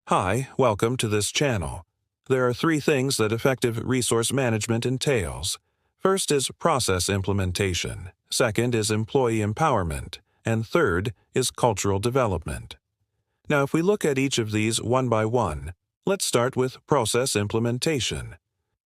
Hi, welcome to this channel. There are three things that effective resource management entails. First is process implementation, second is employee empowerment, and third is cultural development. Now, if we look at each of these one by one, let's start with process implementation.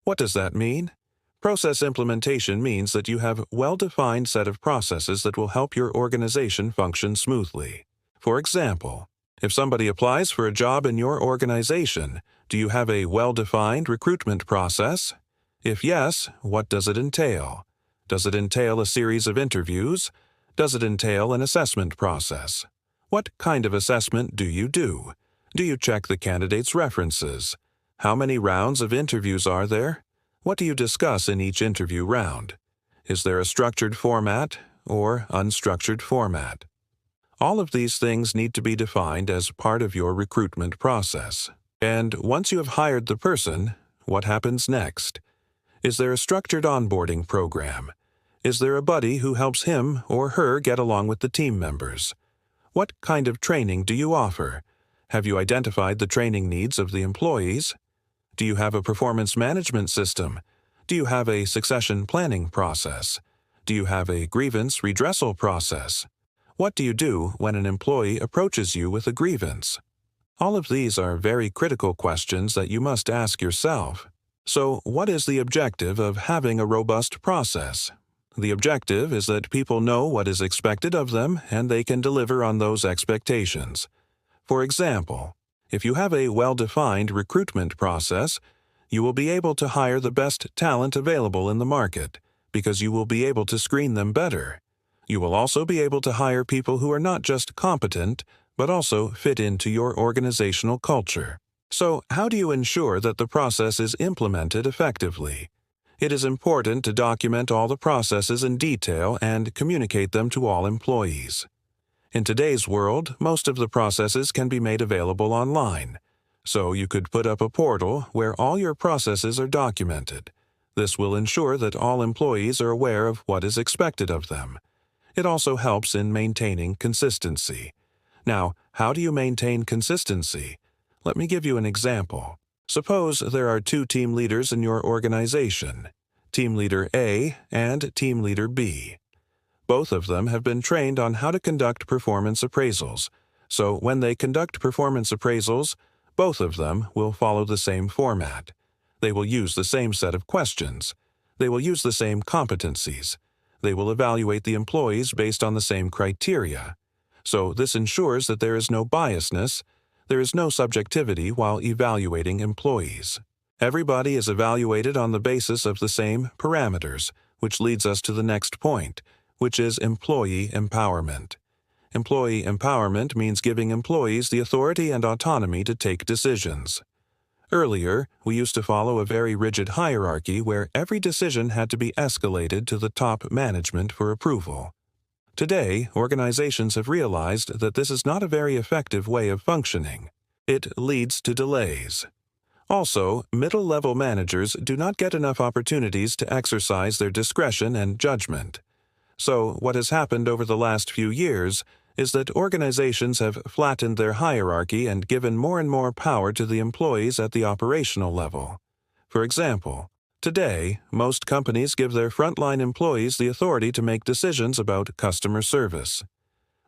What does that mean? Process implementation means that you have a well-defined set of processes that will help your organization function smoothly. For example, if somebody applies for a job in your organization, do you have a well-defined recruitment process? If yes, what does it entail? Does it entail a series of interviews? Does it entail an assessment process? What kind of assessment do you do? Do you check the candidate's references? How many rounds of interviews are there? What do you discuss in each interview round? Is there a structured format or unstructured format? All of these things need to be defined as part of your recruitment process. And once you have hired the person, what happens next? Is there a structured onboarding program? Is there a buddy who helps him or her get along with the team members? What kind of training do you offer? Have you identified the training needs of the employees? Do you have a performance management system? Do you have a succession planning process? Do you have a grievance redressal process? What do you do when an employee approaches you with a grievance? All of these are very critical questions that you must ask yourself. So, what is the objective of having a robust process? The objective is that people know what is expected of them and they can deliver on those expectations. For example, if you have a well-defined recruitment process, you will be able to hire the best talent available in the market because you will be able to screen them better. You will also be able to hire people who are not just competent, but also fit into your organizational culture. So, how do you ensure that the process is implemented effectively? It is important to document all the processes in detail and communicate them to all employees. In today's world, most of the processes can be made available online. So you could put up a portal where all your processes are documented. This will ensure that all employees are aware of what is expected of them. It also helps in maintaining consistency. Now, how do you maintain consistency? Let me give you an example. Suppose there are two team leaders in your organization, Team Leader A and Team Leader B. Both of them have been trained on how to conduct performance appraisals, so when they conduct performance appraisals, both of them will follow the same format. They will use the same set of questions. They will use the same competencies. They will evaluate the employees based on the same criteria. So this ensures that there is no biasness, there is no subjectivity while evaluating employees. Everybody is evaluated on the basis of the same parameters, which leads us to the next point, which is employee empowerment. Employee empowerment means giving employees the authority and autonomy to take decisions. Earlier, we used to follow a very rigid hierarchy where every decision had to be escalated to the top management for approval. Today, organizations have realized that this is not a very effective way of functioning. It leads to delays. Also, middle-level managers do not get enough opportunities to exercise their discretion and judgment. So, what has happened over the last few years is that organizations have flattened their hierarchy and given more and more power to the employees at the operational level. For example, today, most companies give their frontline employees the authority to make decisions about customer service.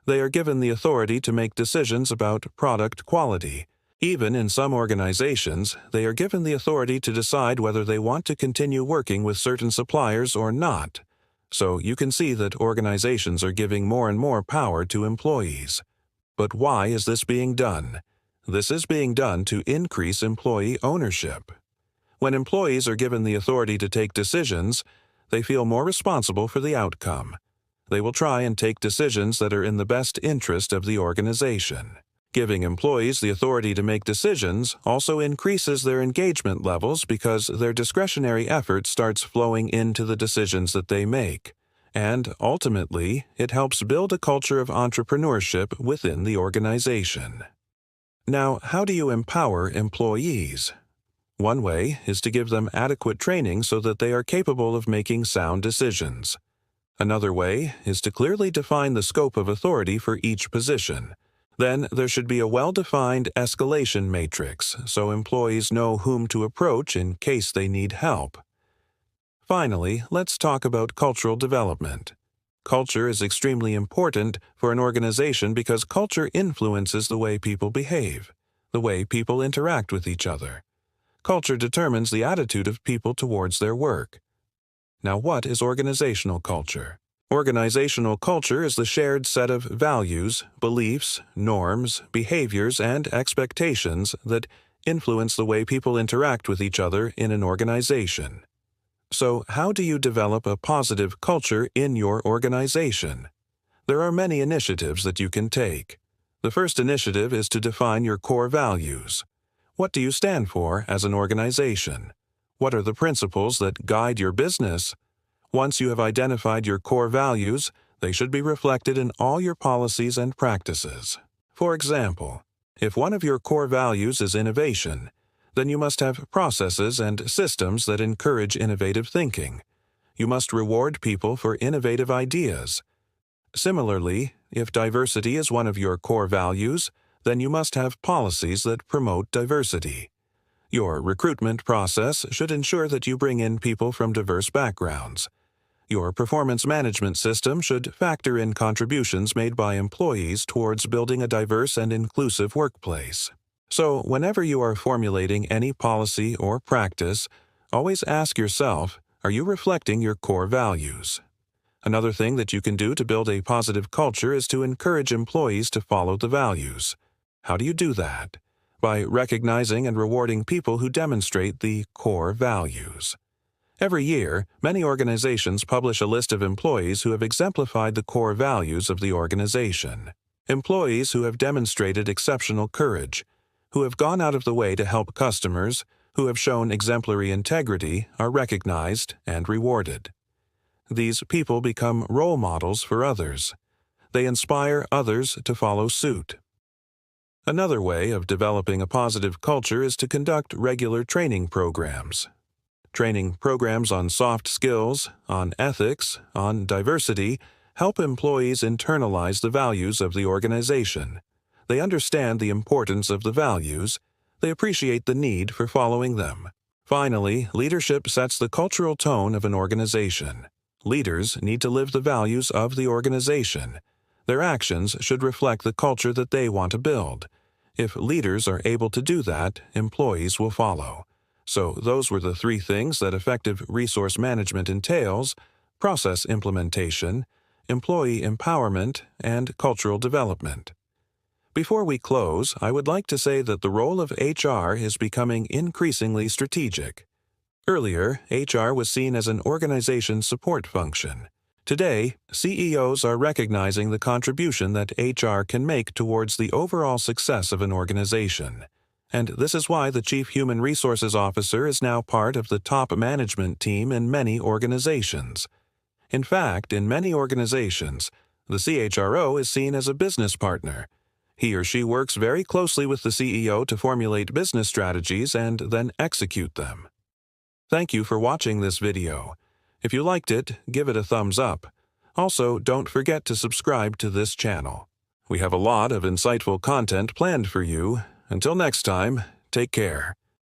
They are given the authority to make decisions about product quality. Even in some organizations, they are given the authority to decide whether they want to continue working with certain suppliers or not. So you can see that organizations are giving more and more power to employees. But why is this being done? This is being done to increase employee ownership. When employees are given the authority to take decisions, they feel more responsible for the outcome. They will try and take decisions that are in the best interest of the organization. Giving employees the authority to make decisions also increases their engagement levels because their discretionary effort starts flowing into the decisions that they make. And ultimately, it helps build a culture of entrepreneurship within the organization. Now, how do you empower employees? One way is to give them adequate training so that they are capable of making sound decisions. Another way is to clearly define the scope of authority for each position. Then there should be a well-defined escalation matrix so employees know whom to approach in case they need help. Finally, let's talk about cultural development. Culture is extremely important for an organization because culture influences the way people behave, the way people interact with each other. Culture determines the attitude of people towards their work. Now, what is organizational culture? Organizational culture is the shared set of values, beliefs, norms, behaviors, and expectations that influence the way people interact with each other in an organization. So, how do you develop a positive culture in your organization? There are many initiatives that you can take. The first initiative is to define your core values. What do you stand for as an organization? What are the principles that guide your business? Once you have identified your core values, they should be reflected in all your policies and practices. For example, if one of your core values is innovation, then you must have processes and systems that encourage innovative thinking. You must reward people for innovative ideas. Similarly, if diversity is one of your core values, then you must have policies that promote diversity. Your recruitment process should ensure that you bring in people from diverse backgrounds. Your performance management system should factor in contributions made by employees towards building a diverse and inclusive workplace. So, whenever you are formulating any policy or practice, always ask yourself, are you reflecting your core values? Another thing that you can do to build a positive culture is to encourage employees to follow the values. How do you do that? By recognizing and rewarding people who demonstrate the core values. Every year, many organizations publish a list of employees who have exemplified the core values of the organization. Employees who have demonstrated exceptional courage, who have gone out of the way to help customers, who have shown exemplary integrity, are recognized and rewarded. These people become role models for others. They inspire others to follow suit. Another way of developing a positive culture is to conduct regular training programs. Training programs on soft skills, on ethics, on diversity help employees internalize the values of the organization. They understand the importance of the values. They appreciate the need for following them. Finally, leadership sets the cultural tone of an organization. Leaders need to live the values of the organization. Their actions should reflect the culture that they want to build. If leaders are able to do that, employees will follow. So those were the three things that effective resource management entails: process implementation, employee empowerment, and cultural development. Before we close, I would like to say that the role of HR is becoming increasingly strategic. Earlier, HR was seen as an organization support function. Today, CEOs are recognizing the contribution that HR can make towards the overall success of an organization. And this is why the Chief Human Resources Officer is now part of the top management team in many organizations. In fact, in many organizations, the CHRO is seen as a business partner. He or she works very closely with the CEO to formulate business strategies and then execute them. Thank you for watching this video. If you liked it, give it a thumbs up. Also, don't forget to subscribe to this channel. We have a lot of insightful content planned for you. Until next time, take care.